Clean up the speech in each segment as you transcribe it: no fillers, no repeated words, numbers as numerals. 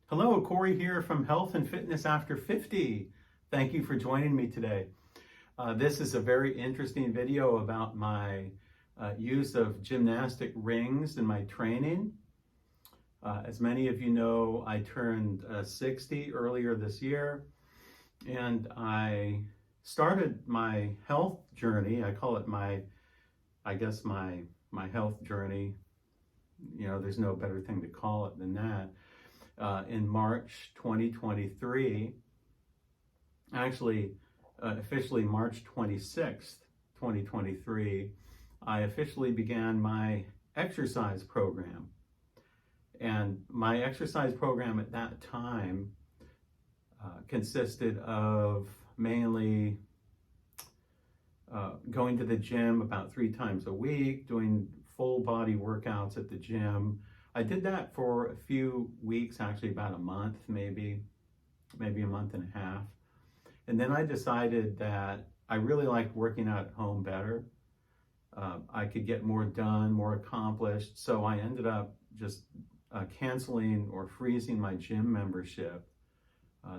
Hello, Corey here from Health and Fitness After 50. Thank you for joining me today. This is a very interesting video about my use of gymnastic rings in my training. As many of you know, I turned 60 earlier this year, and I started my health journey. I call it my health journey. You know, there's no better thing to call it than that. In March 2023, actually officially March 26th, 2023, I officially began my exercise program. And my exercise program at that time consisted of mainly going to the gym about 3 times a week, doing full body workouts at the gym. I did that for a few weeks, actually about a month, maybe a month and a half. And then I decided that I really liked working out at home better. I could get more done, more accomplished. So I ended up just canceling or freezing my gym membership.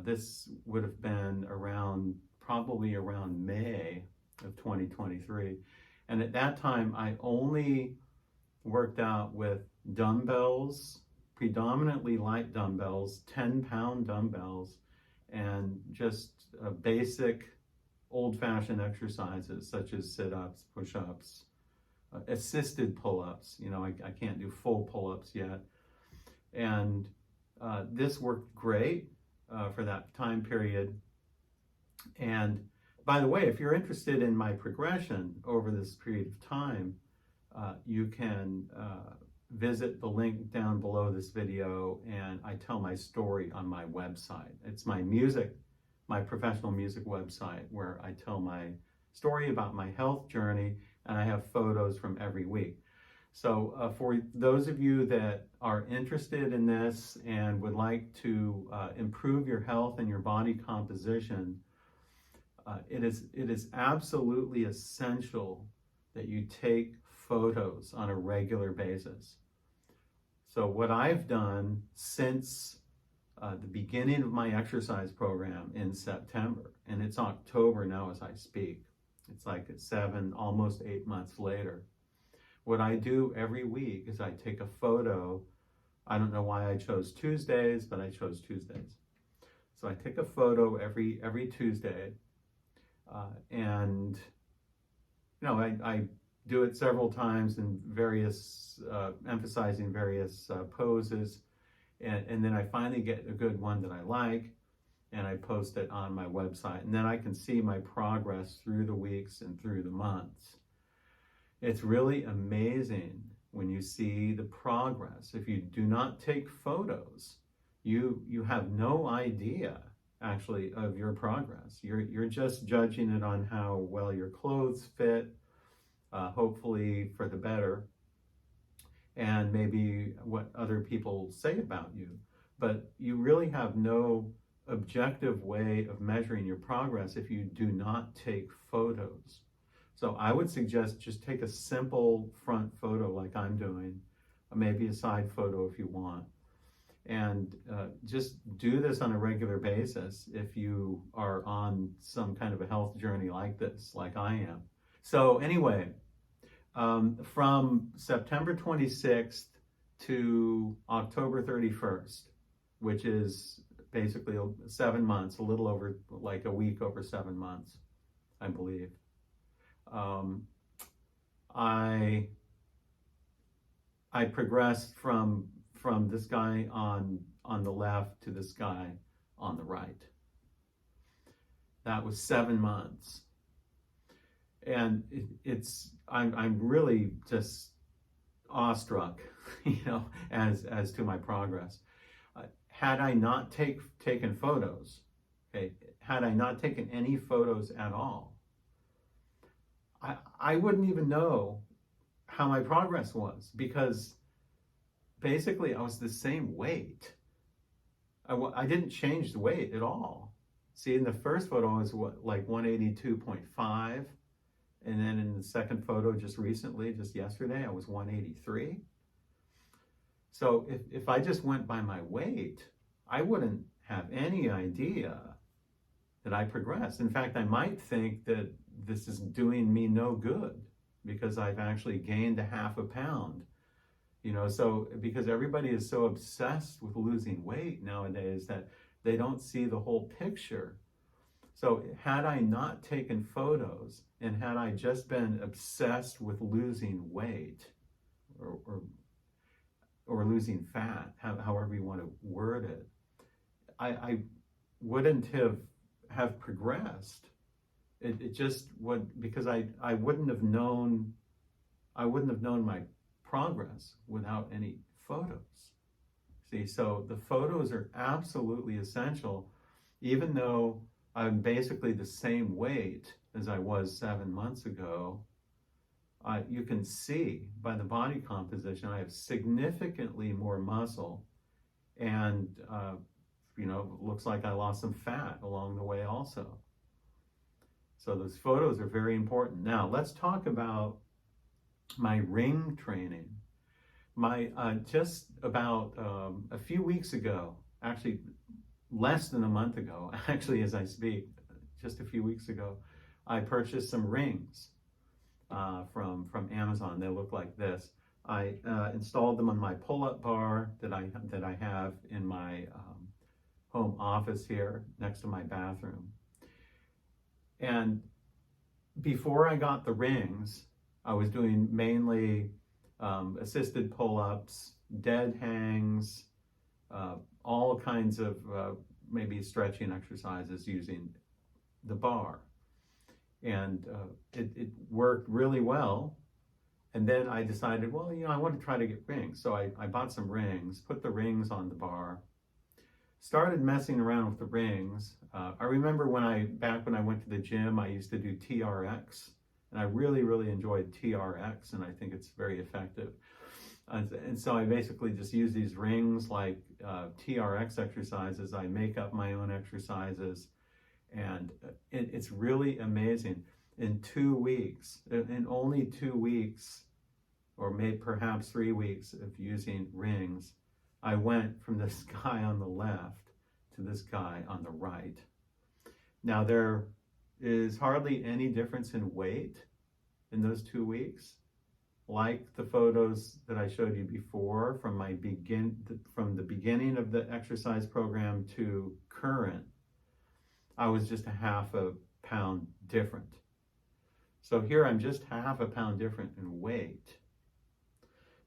This would have been probably around May of 2023. And at that time, I only worked out with dumbbells, predominantly light dumbbells, 10-pound dumbbells, and just basic old-fashioned exercises such as sit-ups, push-ups, assisted pull-ups. You know, I can't do full pull-ups yet. And this worked great for that time period. And by the way, if you're interested in my progression over this period of time, you can visit the link down below this video, and I tell my story on my website. It's my professional music website, where I tell my story about my health journey, and I have photos from every week. So for those of you that are interested in this and would like to improve your health and your body composition, it is absolutely essential that you take photos on a regular basis. So what I've done since the beginning of my exercise program in September, and it's October now as I speak, it's like 7, almost 8 months later. What I do every week is I take a photo. I don't know why I chose Tuesdays, but I chose Tuesdays. So I take a photo every Tuesday, and you know, I do it several times in various, emphasizing various poses. And then I finally get a good one that I like, and I post it on my website. And then I can see my progress through the weeks and through the months. It's really amazing when you see the progress. If you do not take photos, you have no idea actually of your progress. You're just judging it on how well your clothes fit, hopefully for the better, and maybe what other people say about you. But you really have no objective way of measuring your progress if you do not take photos. So I would suggest just take a simple front photo like I'm doing, maybe a side photo if you want, and just do this on a regular basis if you are on some kind of a health journey like this, like I am. So anyway, from September 26th to October 31st, which is basically 7 months, a little over, like a week over 7 months, I believe. I progressed from this guy on the left to this guy on the right. That was 7 months. And I'm really just awestruck, you know, as to my progress. Had I not taken photos, okay, had I not taken any photos at all, I wouldn't even know how my progress was, because basically I was the same weight. I didn't change the weight at all. See, in the first photo I was like 182.5. And then in the second photo just recently, just yesterday, I was 183. So if I just went by my weight, I wouldn't have any idea that I progressed. In fact, I might think that this is doing me no good because I've actually gained a half a pound. So because everybody is so obsessed with losing weight nowadays that they don't see the whole picture. So had I not taken photos and had I just been obsessed with losing weight or losing fat, however you want to word it, I wouldn't have progressed. It just would, because I wouldn't have known my progress without any photos. See, so the photos are absolutely essential, even though I'm basically the same weight as I was 7 months ago. You can see by the body composition, I have significantly more muscle, and it looks like I lost some fat along the way also. So those photos are very important. Now let's talk about my ring training. Just about a few weeks ago, actually less than a month ago, actually as I speak, just a few weeks ago, I purchased some rings from Amazon. They look like this. I installed them on my pull-up bar that I have in my home office here next to my bathroom. And before I got the rings, I was doing mainly assisted pull-ups, dead hangs, all kinds of maybe stretching exercises using the bar. And it worked really well. And then I decided, well, I want to try to get rings. So I bought some rings, put the rings on the bar, started messing around with the rings. I remember back when I went to the gym, I used to do TRX, and I really, really enjoyed TRX, and I think it's very effective. And so I basically just use these rings like TRX exercises. I make up my own exercises, and it's really amazing. In 2 weeks, in only 2 weeks, or maybe perhaps 3 weeks of using rings, I went from this guy on the left to this guy on the right. Now, there is hardly any difference in weight in those 2 weeks. Like the photos that I showed you before, from the beginning of the exercise program to current, I was just a half a pound different. So here I'm just half a pound different in weight.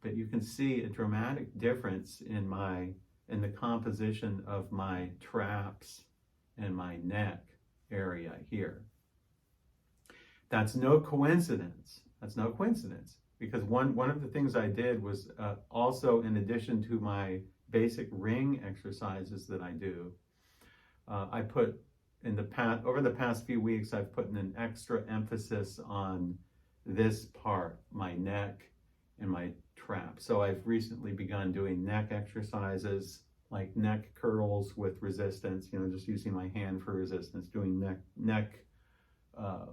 But you can see a dramatic difference in the composition of my traps and my neck area here. That's no coincidence. That's no coincidence. Because one of the things I did was also, in addition to my basic ring exercises that I do, I put over the past few weeks, I've put in an extra emphasis on this part, my neck and my trap. So I've recently begun doing neck exercises, like neck curls with resistance, just using my hand for resistance, doing neck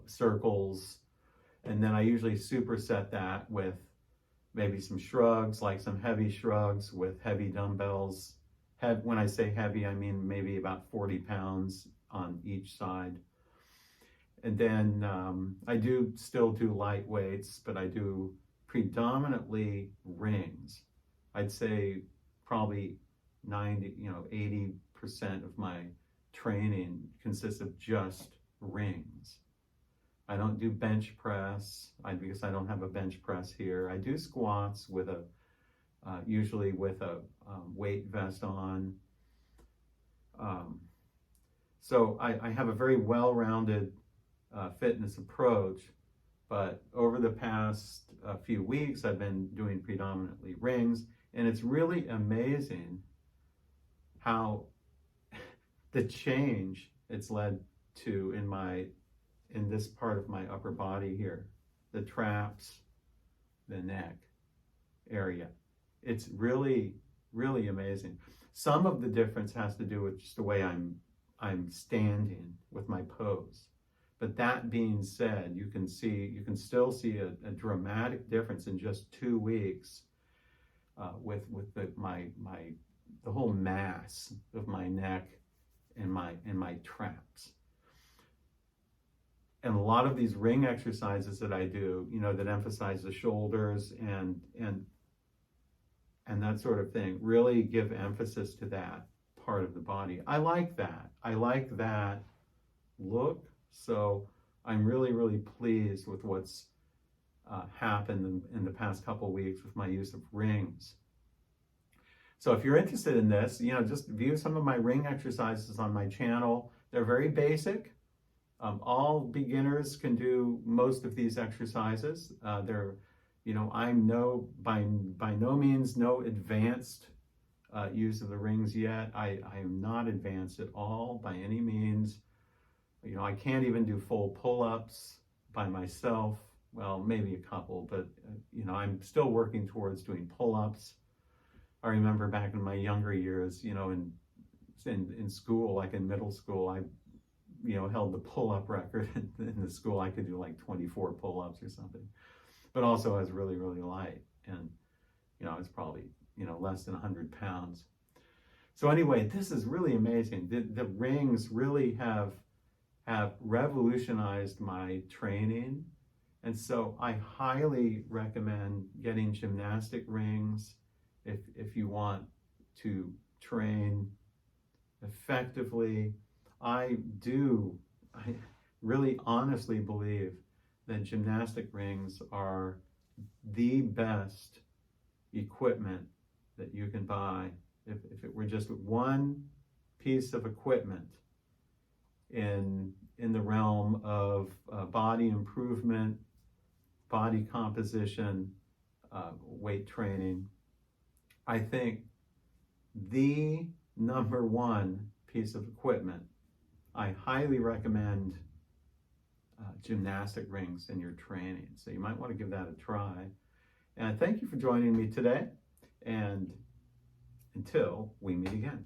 circles. And then I usually superset that with maybe some shrugs, like some heavy shrugs with heavy dumbbells. When I say heavy, I mean maybe about 40 pounds on each side. And then I still do light weights, but I do predominantly rings. I'd say probably 80% of my training consists of just rings. I don't do bench press because I don't have a bench press here. I do squats usually with a weight vest on. So I have a very well-rounded fitness approach, but over the past few weeks, I've been doing predominantly rings, and it's really amazing how the change it's led to in this part of my upper body here, the traps, the neck area. It's really, really amazing. Some of the difference has to do with just the way I'm standing with my pose. But that being said, you can still see a dramatic difference in just 2 weeks with my mass of my neck and my traps. And a lot of these ring exercises that I do, that emphasize the shoulders and that sort of thing, really give emphasis to that part of the body. I like that. I like that look. So I'm really, really pleased with what's happened in the past couple of weeks with my use of rings. So if you're interested in this, just view some of my ring exercises on my channel. They're very basic. All beginners can do most of these exercises. I'm by no means no advanced use of the rings yet. I am not advanced at all by any means. I can't even do full pull-ups by myself. Well, maybe a couple, but I'm still working towards doing pull-ups. I remember back in my younger years, in school, like in middle school, I held the pull-up record in the school. I could do like 24 pull-ups or something, but also I was really, really light, and I was probably less than 100 pounds. So anyway, this is really amazing. The rings really have revolutionized my training, and so I highly recommend getting gymnastic rings if you want to train effectively. I really honestly believe that gymnastic rings are the best equipment that you can buy. If it were just one piece of equipment in the realm of body improvement, body composition, weight training, I think the number one piece of equipment, I highly recommend gymnastic rings in your training. So you might want to give that a try. And thank you for joining me today. And until we meet again.